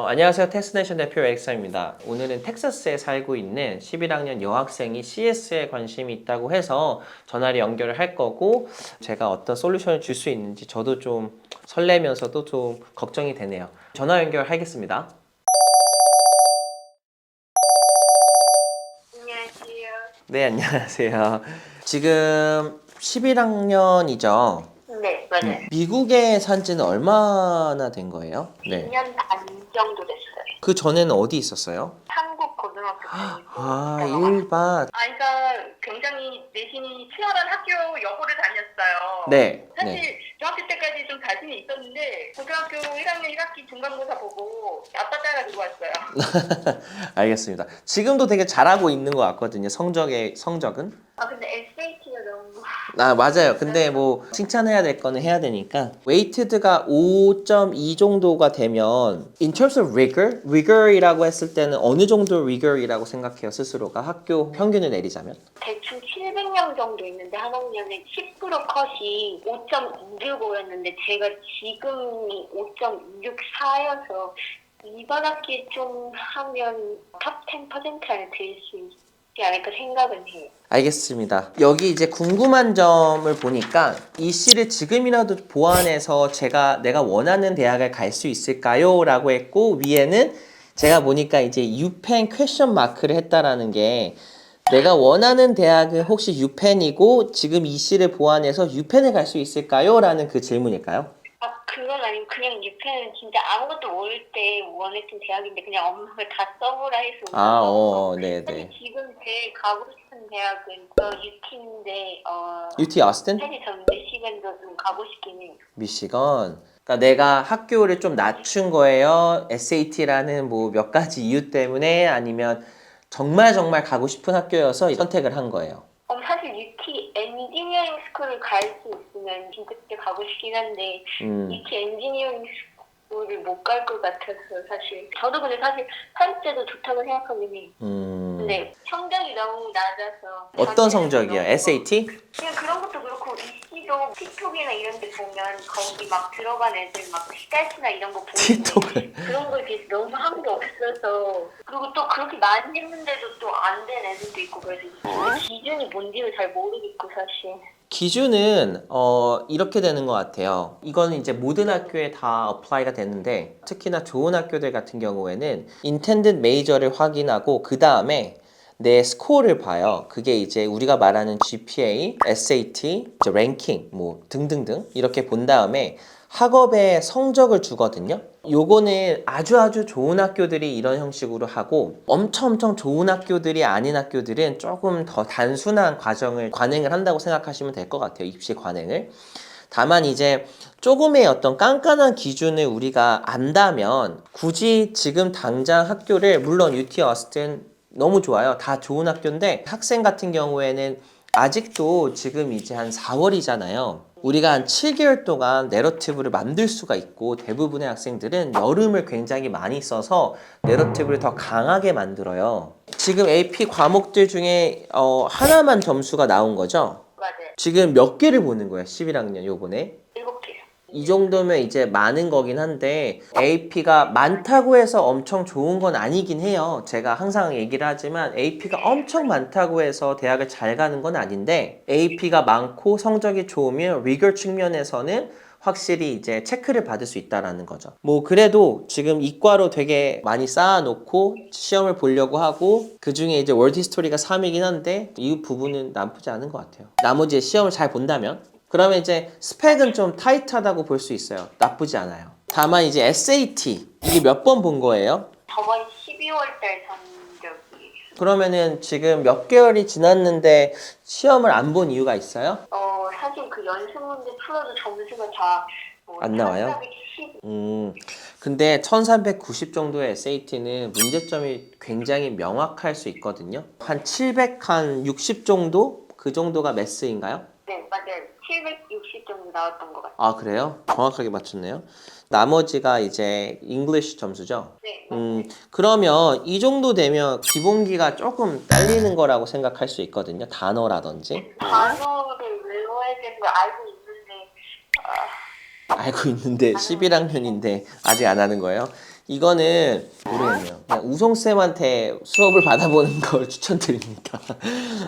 안녕하세요. 텍스네이션 대표 엑서입니다. 오늘은 텍사스에 살고 있는 11학년 여학생이 CS에 관심이 있다고 해서 전화를 연결을 할 거고, 제가 어떤 솔루션을 줄 수 있는지 저도 좀 설레면서도 좀 걱정이 되네요. 전화 연결하겠습니다. 안녕하세요. 네, 안녕하세요. 지금 11학년이죠? 네, 맞아요. 미국에 산 지는 얼마나 된 거예요? 네. 2년 반 정도 됐어요. 그 전에는 어디 있었어요? 한국 고등학교 다니고 아, 있다가 일반. 아이가 굉장히 내신이 치열한 학교 여고를 다녔어요. 네. 사실 중학교 때까지 좀 자신이 있었는데 고등학교 1학년 1학기 중간고사 보고 아빠 따라가지고 왔어요. 알겠습니다. 지금도 되게 잘하고 있는 것 같거든요. 성적은. 근데 SAT가 너무 아, 맞아요. 근데 뭐 칭찬해야 될 거는 해야 되니까. 웨이트드가 5.2 정도가 되면 in terms of rigor이라고 했을 때는 어느 정도 rigor이라고 생각해요, 스스로가? 학교 평균을 내리자면? 대충 700명 정도 있는데 한 학년에 10% 컷이 5.265였는데 제가 지금이 5.264여서 이번 학기에 좀 하면 탑 10% 안에 들 수 있지 않을까 생각은 해요. 알겠습니다. 여기 이제 궁금한 점을 보니까 이 씨를 지금이라도 보완해서 내가 원하는 대학을 갈 수 있을까요? 라고 했고, 위에는 제가 보니까 이제 유펜 퀘션 마크를 했다라는 게, 내가 원하는 대학은 혹시 유펜이고 지금 이 씨를 보완해서 유펜에 갈 수 있을까요? 라는 그 질문일까요? 그건 아니고 그냥 유펜은 진짜 아무것도 모를 때 원했던 대학인데 그냥 엄마가 다 써보라 해서 네네. 사실 지금 제일 가고 싶은 대학은 UT인데 UT 어스틴? 사실 전 미시간도 좀 가고 싶긴 해요. 미시건. 그러니까 내가 학교를 좀 낮춘 거예요. SAT라는 뭐 몇 가지 이유 때문에, 아니면 정말 가고 싶은 학교여서 선택을 한 거예요. 사실 UT 엔지니어링 스쿨을 갈 수 있으면 진짜 그때 가고 싶긴 한데 UT 엔지니어링 스쿨을 못 갈 것 같아서 사실 저도 근데 사실 사립제도 좋다고 생각하긴 해요. 근데 성적이 너무 낮아서 어떤 성적이요? SAT? 그냥 그런 것도 그렇고 이씨도 틱톡이나 이런 데 보면 거기 막 들어간 애들 막 스탯이나 이런 거 보는데 그런 거에 비해서 너무 한 게 없어서, 그리고 또 그렇게 많이 했는데도 또 안 된 애들도 있고 그래서 기준이 뭔지를 잘 모르겠고 사실. 기준은 이렇게 되는 것 같아요. 이거는 이제 모든 학교에 다 어플라이가 되는데, 특히나 좋은 학교들 같은 경우에는 intended major를 확인하고 그 다음에 내 스코어를 봐요. 그게 이제 우리가 말하는 GPA, SAT, 이제 랭킹 뭐 등등등 이렇게 본 다음에 학업의 성적을 주거든요. 요거는 아주 좋은 학교들이 이런 형식으로 하고, 엄청 좋은 학교들이 아닌 학교들은 조금 더 단순한 관행을 한다고 생각하시면 될 것 같아요. 입시 관행을. 다만 이제 조금의 어떤 깐깐한 기준을 우리가 안다면, 굳이 지금 당장 학교를, 물론 UT 어스틴 너무 좋아요. 다 좋은 학교인데, 학생 같은 경우에는 아직도 지금 이제 한 4월이잖아요. 우리가 한 7개월 동안 내러티브를 만들 수가 있고, 대부분의 학생들은 여름을 굉장히 많이 써서 내러티브를 더 강하게 만들어요. 지금 AP 과목들 중에 하나만 점수가 나온 거죠? 맞아요. 지금 몇 개를 보는 거야, 11학년 요번에? 7개. 이 정도면 이제 많은 거긴 한데, AP가 많다고 해서 엄청 좋은 건 아니긴 해요. 제가 항상 얘기를 하지만 AP가 엄청 많다고 해서 대학을 잘 가는 건 아닌데, AP가 많고 성적이 좋으면 리거 측면에서는 확실히 이제 체크를 받을 수 있다라는 거죠. 뭐 그래도 지금 이과로 되게 많이 쌓아놓고 시험을 보려고 하고, 그 중에 이제 월드 히스토리가 3이긴 한데 이 부분은 나쁘지 않은 것 같아요. 나머지 시험을 잘 본다면. 그러면 이제 스펙은 좀 타이트하다고 볼 수 있어요. 나쁘지 않아요. 다만 이제 SAT 이게 몇 번 본 거예요? 저번 12월 달 성적이 그러면은 지금 몇 개월이 지났는데 시험을 안 본 이유가 있어요? 사실 그 연습 문제 풀어도 점수가 다 안 나와요? 1410. 근데 1390 정도의 SAT는 문제점이 굉장히 명확할 수 있거든요. 한 760 정도? 그 정도가 매스인가요? 네, 맞아요. 760 정도 나왔던 것 같아요. 아, 그래요? 정확하게 맞췄네요. 나머지가 이제 English 점수죠? 네, 맞아요. 그러면 이 정도 되면 기본기가 조금 딸리는 거라고 생각할 수 있거든요. 단어라든지. 단어를 외워야 되는 걸 알고 있는데 알고 있는데 11학년인데 아직 안 하는 거예요? 이거는 모르겠네요. 그냥 우송쌤한테 수업을 받아보는 걸 추천드립니다.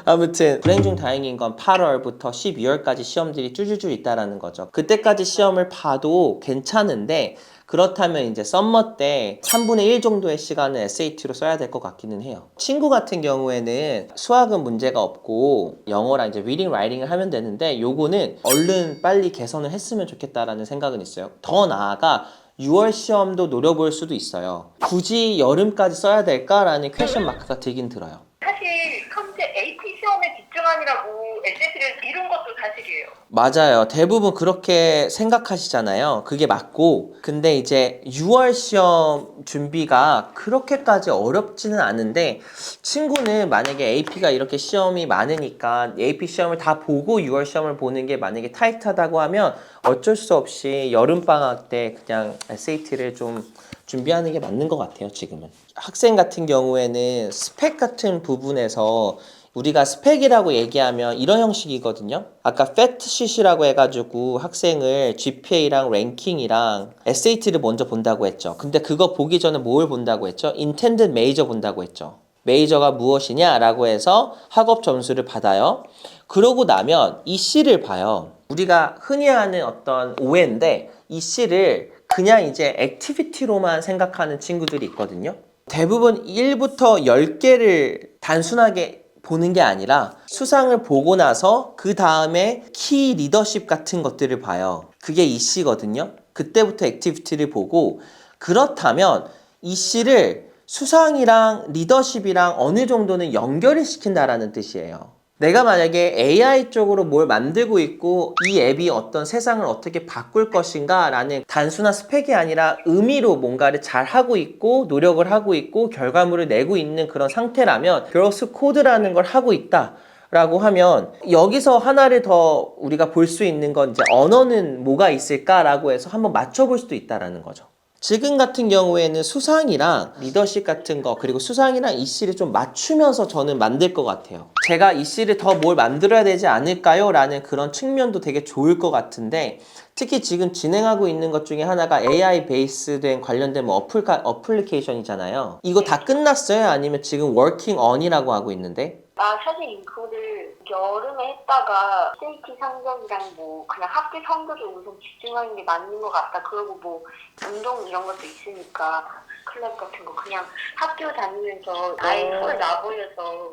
아무튼 불행 중 다행인 건 8월부터 12월까지 시험들이 쭈쭈쭈 있다라는 거죠. 그때까지 시험을 봐도 괜찮은데 그렇다면 이제 썸머 때 3분의 1 정도의 시간을 SAT로 써야 될 것 같기는 해요. 친구 같은 경우에는 수학은 문제가 없고 영어랑 이제 리딩, 라이팅을 하면 되는데 요거는 얼른 빨리 개선을 했으면 좋겠다라는 생각은 있어요. 더 나아가 6월 시험도 노려볼 수도 있어요. 굳이 여름까지 써야 될까라는 퀘션 마크가 들긴 들어요. 사실 현재 AP 시험에 집중하느라고 SAT를 미룬 것도 사실이에요. 맞아요. 대부분 그렇게 생각하시잖아요. 그게 맞고. 근데 이제 6월 시험 준비가 그렇게까지 어렵지는 않은데 친구는 만약에 AP가 이렇게 시험이 많으니까 AP 시험을 다 보고 6월 시험을 보는 게 만약에 타이트하다고 하면 어쩔 수 없이 여름방학 때 그냥 SAT를 좀 준비하는 게 맞는 것 같아요, 지금은. 학생 같은 경우에는 스펙 같은 부분에서 우리가 스펙이라고 얘기하면 이런 형식이거든요. 아까 팩트시트라고 해가지고 학생을 GPA랑 랭킹이랑 SAT를 먼저 본다고 했죠. 근데 그거 보기 전에 뭘 본다고 했죠? Intended Major 본다고 했죠. 메이저가 무엇이냐라고 해서 학업 점수를 받아요. 그러고 나면 이 C를 봐요. 우리가 흔히 하는 어떤 오해인데 이 C를 그냥 이제 액티비티로만 생각하는 친구들이 있거든요. 대부분 1부터 10개를 단순하게 보는 게 아니라 수상을 보고 나서 그 다음에 키 리더십 같은 것들을 봐요. 그게 이 C거든요. 그때부터 액티비티를 보고 그렇다면 이 C를 수상이랑 리더십이랑 어느 정도는 연결을 시킨다라는 뜻이에요. 내가 만약에 AI 쪽으로 뭘 만들고 있고 이 앱이 어떤 세상을 어떻게 바꿀 것인가 라는 단순한 스펙이 아니라 의미로 뭔가를 잘 하고 있고 노력을 하고 있고 결과물을 내고 있는 그런 상태라면 그로스 코드라는 걸 하고 있다 라고 하면 여기서 하나를 더 우리가 볼 수 있는 건 이제 언어는 뭐가 있을까라고 해서 한번 맞춰볼 수도 있다라는 거죠. 지금 같은 경우에는 수상이랑 리더십 같은 거 그리고 수상이랑 이씨를 좀 맞추면서 저는 만들 것 같아요. 제가 이씨를 더 뭘 만들어야 되지 않을까요? 라는 그런 측면도 되게 좋을 것 같은데 특히 지금 진행하고 있는 것 중에 하나가 AI 베이스된 관련된 뭐 어플리케이션이잖아요. 이거 다 끝났어요? 아니면 지금 워킹 on이라고 하고 있는데? 사실 이거를 여름에 했다가 SAT 성적이랑 뭐 그냥 학교 성적에 우선 집중하는 게 맞는 것 같다. 그리고 뭐 운동 이런 것도 있으니까 클럽 같은 거 그냥 학교 다니면서 아예 손을 놔버려서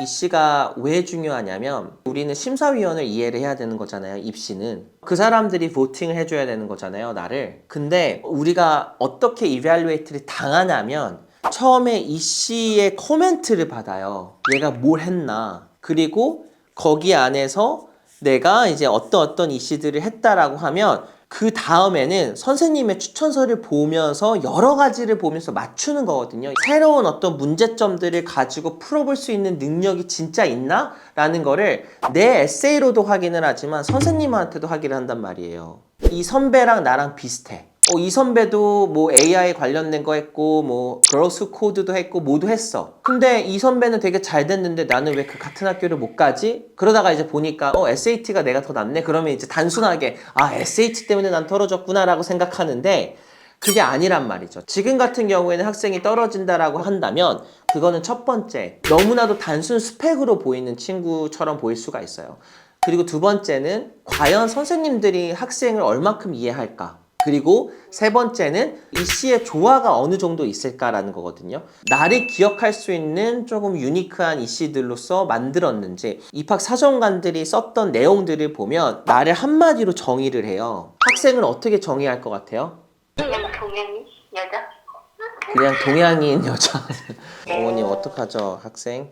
입시가 왜 중요하냐면 우리는 심사위원을 이해를 해야 되는 거잖아요. 입시는 그 사람들이 보팅을 해줘야 되는 거잖아요, 나를. 근데 우리가 어떻게 이밸루에이트를 당하냐면 처음에 이씨의 코멘트를 받아요. 얘가 뭘 했나. 그리고 거기 안에서 내가 이제 어떤 이씨들을 했다라고 하면 그 다음에는 선생님의 추천서를 보면서 여러 가지를 보면서 맞추는 거거든요. 새로운 어떤 문제점들을 가지고 풀어볼 수 있는 능력이 진짜 있나? 라는 거를 내 에세이로도 확인을 하지만 선생님한테도 확인을 한단 말이에요. 이 선배랑 나랑 비슷해. 이 선배도 뭐 AI 관련된 거 했고 뭐 그로스 코드도 했고 모두 했어. 근데 이 선배는 되게 잘 됐는데 나는 왜 그 같은 학교를 못 가지? 그러다가 이제 보니까 SAT가 내가 더 낫네? 그러면 이제 단순하게 SAT 때문에 난 떨어졌구나 라고 생각하는데 그게 아니란 말이죠. 지금 같은 경우에는 학생이 떨어진다라고 한다면 그거는 첫 번째 너무나도 단순 스펙으로 보이는 친구처럼 보일 수가 있어요. 그리고 두 번째는 과연 선생님들이 학생을 얼마큼 이해할까? 그리고 세 번째는 이 씨의 조화가 어느 정도 있을까라는 거거든요. 나를 기억할 수 있는 조금 유니크한 이 씨들로서 만들었는지 입학 사정관들이 썼던 내용들을 보면 나를 한마디로 정의를 해요. 학생을 어떻게 정의할 것 같아요? 그냥 동양인 여자. 그냥 동양인 여자. 어머님 어떡하죠, 학생?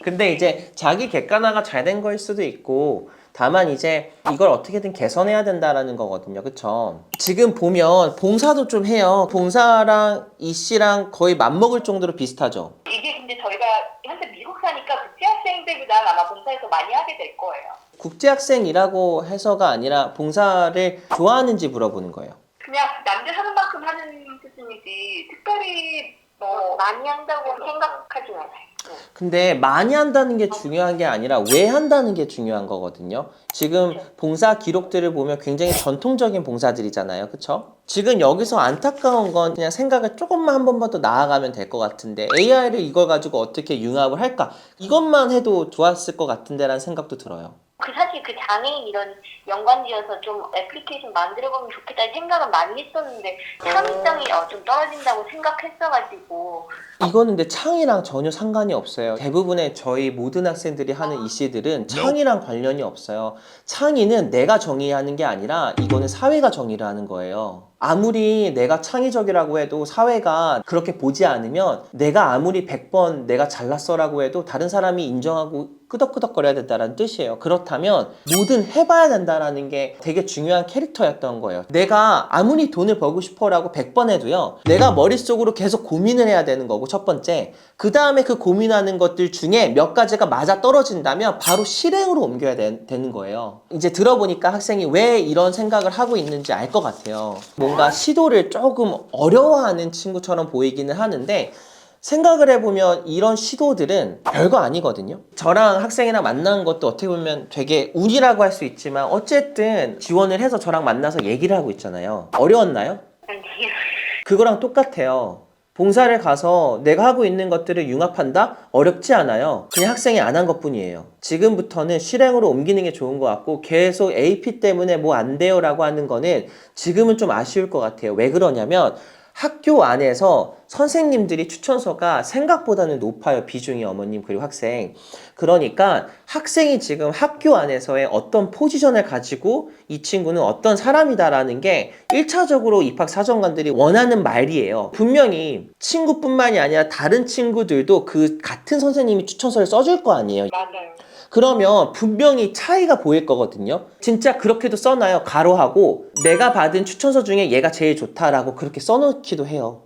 근데 이제 자기 객관화가 잘 된 거일 수도 있고 다만 이제 이걸 어떻게든 개선해야 된다라는 거거든요. 그쵸? 지금 보면 봉사도 좀 해요. 봉사랑 이씨랑 거의 맞먹을 정도로 비슷하죠. 이게 근데 저희가 현재 미국 사니까 국제학생들보다 아마 봉사에서 많이 하게 될 거예요. 국제학생이라고 해서가 아니라 봉사를 좋아하는지 물어보는 거예요. 그냥 남들 하는 만큼 하는 수준이지 특별히 뭐 많이 한다고 생각하지 마세요. 근데 많이 한다는 게 중요한 게 아니라 왜 한다는 게 중요한 거거든요. 지금 봉사 기록들을 보면 굉장히 전통적인 봉사들이잖아요. 그쵸? 지금 여기서 안타까운 건 그냥 생각을 조금만 한 번만 더 나아가면 될 것 같은데 AI를 이걸 가지고 어떻게 융합을 할까? 이것만 해도 좋았을 것 같은데 라는 생각도 들어요. 사실 그 장애인 이런 연관지어서 좀 애플리케이션 만들어보면 좋겠다는 생각은 많이 했었는데 창의성이 좀 떨어진다고 생각했어가지고. 이거는 근데 창의랑 전혀 상관이 없어요. 대부분의 저희 모든 학생들이 하는 이슈들은 창의랑 관련이 없어요. 창의는 내가 정의하는 게 아니라 이거는 사회가 정의를 하는 거예요. 아무리 내가 창의적이라고 해도 사회가 그렇게 보지 않으면 내가 아무리 100번 내가 잘났어라고 해도 다른 사람이 인정하고 끄덕끄덕거려야 된다는 뜻이에요. 그렇다면 뭐든 해봐야 된다라는 게 되게 중요한 캐릭터였던 거예요. 내가 아무리 돈을 벌고 싶어라고 100번 해도요. 내가 머릿속으로 계속 고민을 해야 되는 거고 첫 번째. 그 다음에 그 고민하는 것들 중에 몇 가지가 맞아 떨어진다면 바로 실행으로 옮겨야 되는 거예요. 이제 들어보니까 학생이 왜 이런 생각을 하고 있는지 알 것 같아요. 뭔가 시도를 조금 어려워하는 친구처럼 보이기는 하는데 생각을 해보면 이런 시도들은 별거 아니거든요. 저랑 학생이랑 만난 것도 어떻게 보면 되게 운이라고 할 수 있지만 어쨌든 지원을 해서 저랑 만나서 얘기를 하고 있잖아요. 어려웠나요? 아니요. 그거랑 똑같아요. 봉사를 가서 내가 하고 있는 것들을 융합한다? 어렵지 않아요. 그냥 학생이 안 한 것뿐이에요. 지금부터는 실행으로 옮기는 게 좋은 것 같고 계속 AP 때문에 뭐 안 돼요 라고 하는 거는 지금은 좀 아쉬울 것 같아요. 왜 그러냐면 학교 안에서 선생님들이 추천서가 생각보다는 높아요. 비중이 어머님 그리고 학생. 그러니까 학생이 지금 학교 안에서의 어떤 포지션을 가지고 이 친구는 어떤 사람이다라는 게 1차적으로 입학사정관들이 원하는 말이에요. 분명히 친구뿐만이 아니라 다른 친구들도 그 같은 선생님이 추천서를 써줄 거 아니에요. 맞아요. 그러면 분명히 차이가 보일 거거든요. 진짜 그렇게도 써놔요. 가로하고 내가 받은 추천서 중에 얘가 제일 좋다라고 그렇게 써놓기도 해요.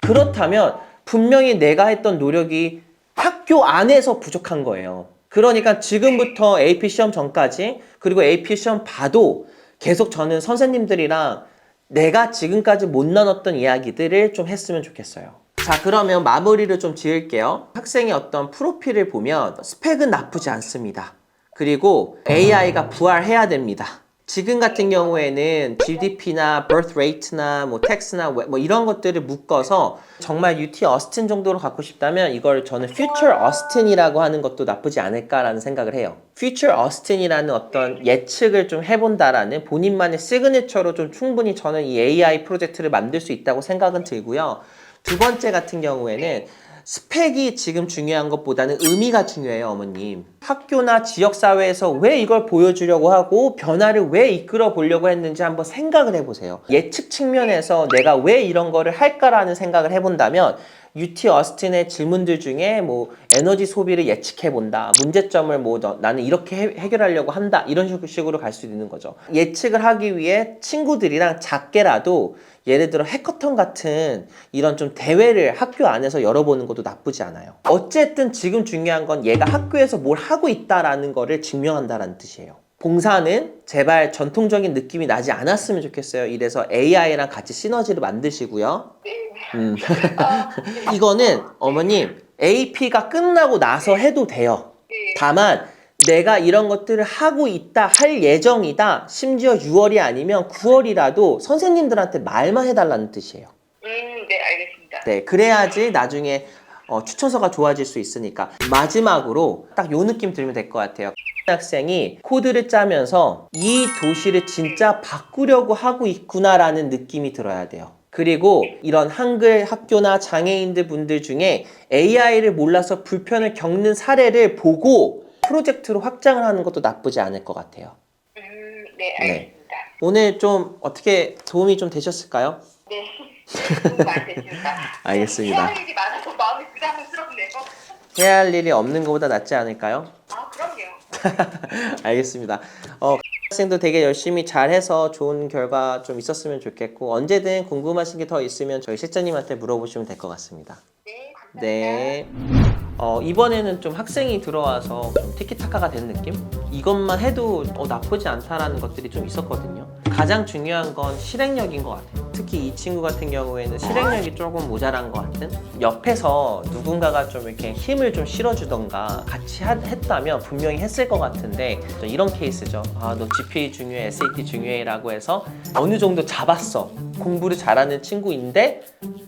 그렇다면 분명히 내가 했던 노력이 학교 안에서 부족한 거예요. 그러니까 지금부터 AP 시험 전까지 그리고 AP 시험 봐도 계속 저는 선생님들이랑 내가 지금까지 못 나눴던 이야기들을 좀 했으면 좋겠어요. 자, 그러면 마무리를 좀 지을게요. 학생의 어떤 프로필을 보면 스펙은 나쁘지 않습니다. 그리고 AI가 부활해야 됩니다. 지금 같은 경우에는 GDP나 birth rate나 뭐 tax나 뭐 이런 것들을 묶어서 정말 UT 어스틴 정도로 갖고 싶다면 이걸 저는 future 어스틴이라고 하는 것도 나쁘지 않을까라는 생각을 해요. future 어스틴이라는 어떤 예측을 좀 해본다라는 본인만의 시그니처로 좀 충분히 저는 이 AI 프로젝트를 만들 수 있다고 생각은 들고요. 두 번째 같은 경우에는 스펙이 지금 중요한 것보다는 의미가 중요해요, 어머님. 학교나 지역사회에서 왜 이걸 보여주려고 하고 변화를 왜 이끌어 보려고 했는지 한번 생각을 해보세요. 예측 측면에서 내가 왜 이런 거를 할까라는 생각을 해본다면 UT 어스틴의 질문들 중에 뭐 에너지 소비를 예측해본다. 문제점을 뭐 나는 이렇게 해결하려고 한다. 이런 식으로 갈 수 있는 거죠. 예측을 하기 위해 친구들이랑 작게라도 예를 들어 해커톤 같은 이런 좀 대회를 학교 안에서 열어보는 것도 나쁘지 않아요. 어쨌든 지금 중요한 건 얘가 학교에서 뭘 하고 있다라는 거를 증명한다라는 뜻이에요. 봉사는 제발 전통적인 느낌이 나지 않았으면 좋겠어요. 이래서 AI랑 같이 시너지를 만드시고요. 이거는 어머님 AP가 끝나고 나서 해도 돼요. 다만 내가 이런 것들을 하고 있다, 할 예정이다, 심지어 6월이 아니면 9월이라도 선생님들한테 말만 해달라는 뜻이에요. 네, 알겠습니다. 네, 그래야지 나중에 추천서가 좋아질 수 있으니까. 마지막으로 딱 요 느낌 들면 될 것 같아요. 학생이 코드를 짜면서 이 도시를 진짜 바꾸려고 하고 있구나라는 느낌이 들어야 돼요. 그리고 이런 한글 학교나 장애인들 분들 중에 AI를 몰라서 불편을 겪는 사례를 보고 프로젝트로 확장을 하는 것도 나쁘지 않을 것 같아요. 네, 알겠습니다. 오늘 좀 어떻게 도움이 좀 되셨을까요? 네, 도움 많이 됐습니다. 알겠습니다. 해야 할 일이 많아서 마음이 부담스럽네요. 해야 할 일이 없는 것보다 낫지 않을까요? 아, 그럼요. 알겠습니다. 학생도 되게 열심히 잘해서 좋은 결과 좀 있었으면 좋겠고 언제든 궁금하신 게 더 있으면 저희 실장님한테 물어보시면 될 것 같습니다. 네, 감사합니다. 네. 이번에는 좀 학생이 들어와서 좀 티키타카가 된 느낌? 이것만 해도 나쁘지 않다라는 것들이 좀 있었거든요. 가장 중요한 건 실행력인 것 같아요. 특히 이 친구 같은 경우에는 실행력이 조금 모자란 것 같은? 옆에서 누군가가 좀 이렇게 힘을 좀 실어주던가 같이 했다면 분명히 했을 것 같은데 이런 케이스죠. 아, 너 GPA 중요해, SAT 중요해라고 해서 어느 정도 잡았어. 공부를 잘하는 친구인데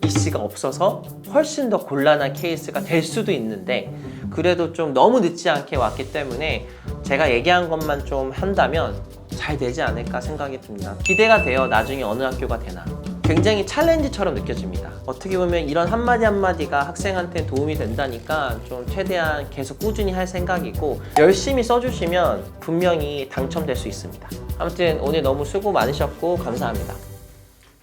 이씨가 없어서 훨씬 더 곤란한 케이스가 될 수도 있는데 그래도 좀 너무 늦지 않게 왔기 때문에 제가 얘기한 것만 좀 한다면 잘 되지 않을까 생각이 듭니다. 기대가 돼요. 나중에 어느 학교가 되나. 굉장히 챌린지처럼 느껴집니다. 어떻게 보면 이런 한마디 한마디가 학생한테 도움이 된다니까 좀 최대한 계속 꾸준히 할 생각이고 열심히 써주시면 분명히 당첨될 수 있습니다. 아무튼 오늘 너무 수고 많으셨고 감사합니다.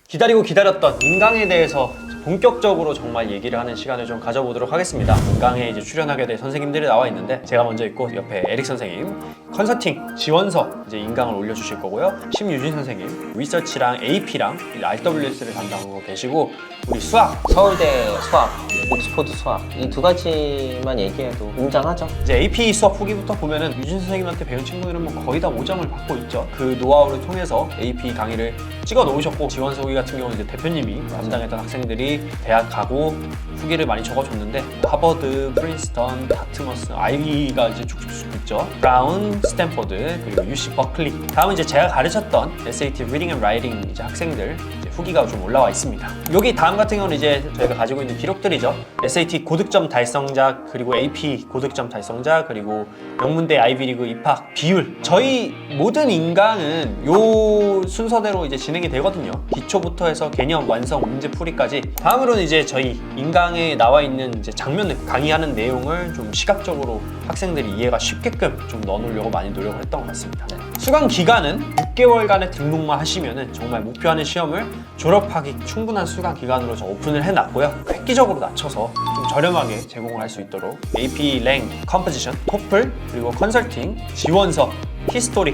기다리고 기다렸던 인강에 대해서 본격적으로 정말 얘기를 하는 시간을 좀 가져보도록 하겠습니다. 인강에 이제 출연하게 될 선생님들이 나와 있는데 제가 먼저 있고 옆에 에릭 선생님, 컨설팅 지원서 이제 인강을 올려주실 거고요. 심유진 선생님, 리서치랑 AP랑 RWS를 담당하고 계시고 우리 수학, 서울대 수학, 옥스퍼드 수학 이 두 가지만 얘기해도 웅장하죠. 이제 AP 수업 후기부터 보면은 유진 선생님한테 배운 친구들은 뭐 거의 다 5점을 받고 있죠. 그 노하우를 통해서 AP 강의를 찍어 놓으셨고 지원서 후기 같은 경우는 이제 대표님이 담당했던 학생들이 대학 가고 후기를 많이 적어줬는데 하버드, 프린스턴, 다트머스, 아이비가 이제 쭉쭉쭉 있죠. 브라운, 스탠포드, 그리고 UC 버클리. 다음은 이제 제가 가르쳤던 SAT Reading and Writing 이제 학생들 이제 후기가 좀 올라와 있습니다. 여기 다음 같은 경우는 이제 저희가 가지고 있는 기록들이죠. SAT 고득점 달성자, 그리고 AP 고득점 달성자, 그리고 명문대 아이비리그 입학 비율. 저희 모든 인강은 요 순서대로 이제 진행이 되거든요. 기초부터 해서 개념, 완성, 문제풀이까지. 다음으로는 이제 저희 인강에 나와 있는 이제 장면 강의하는 내용을 좀 시각적으로 학생들이 이해가 쉽게끔 좀 넣어놓으려고 많이 노력을 했던 것 같습니다. 수강 기간은 6개월간의 등록만 하시면은 정말 목표하는 시험을 졸업하기 충분한 수강 기간으로 좀 오픈을 해놨고요. 획기적으로 낮춰서 좀 저렴하게 제공을 할 수 있도록 AP, 랭, 컴포지션, 토플, 그리고 컨설팅, 지원서, 히스토리,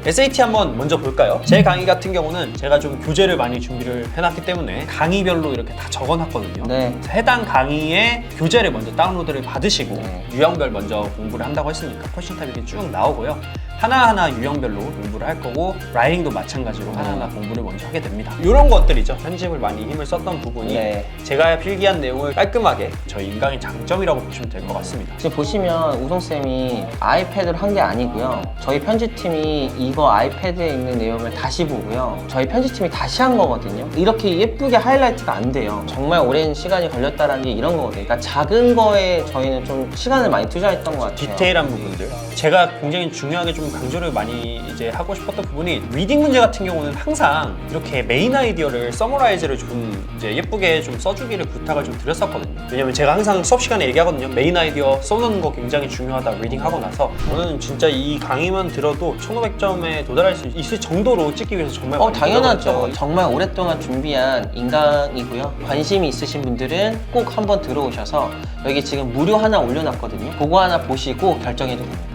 SAT 한번 먼저 볼까요? 제 강의 같은 경우는 제가 좀 교재를 많이 준비를 해놨기 때문에 강의별로 이렇게 다 적어놨거든요. 네. 해당 강의의 교재를 먼저 다운로드를 받으시고 유형별 먼저 공부를 한다고 했으니까 퀘션 탑 이렇게 쭉 나오고요. 하나하나 유형별로 공부를 할 거고 라이팅도 마찬가지로 하나하나 공부를 먼저 하게 됩니다. 이런 것들이죠. 편집을 많이 힘을 썼던 부분이 네. 제가 필기한 내용을 깔끔하게 저희 인강의 장점이라고 보시면 될 것 같습니다. 지금 보시면 우성쌤이 아이패드로 한 게 아니고요. 저희 편집팀이 이거 아이패드에 있는 내용을 다시 보고요. 저희 편집팀이 다시 한 거거든요. 이렇게 예쁘게 하이라이트가 안 돼요. 정말 오랜 시간이 걸렸다는 게 이런 거거든요. 그러니까 작은 거에 저희는 좀 시간을 많이 투자했던 것 같아요. 디테일한 부분들. 제가 굉장히 중요하게 좀 강조를 많이 이제 하고 싶었던 부분이 리딩 문제 같은 경우는 항상 이렇게 메인 아이디어를 서머라이즈를 좀 이제 예쁘게 좀 써주기를 부탁을 좀 드렸었거든요. 왜냐면 제가 항상 수업 시간에 얘기하거든요. 메인 아이디어 써놓는 거 굉장히 중요하다. 리딩 하고 나서 저는 진짜 이 강의만 들어도 1500점에 도달할 수 있을 정도로 찍기 위해서 정말 많이 당연하죠. 정말 오랫동안 준비한 인강이고요. 관심이 있으신 분들은 꼭 한번 들어오셔서 여기 지금 무료 하나 올려놨거든요. 그거 하나 보시고 결정해도 됩니다.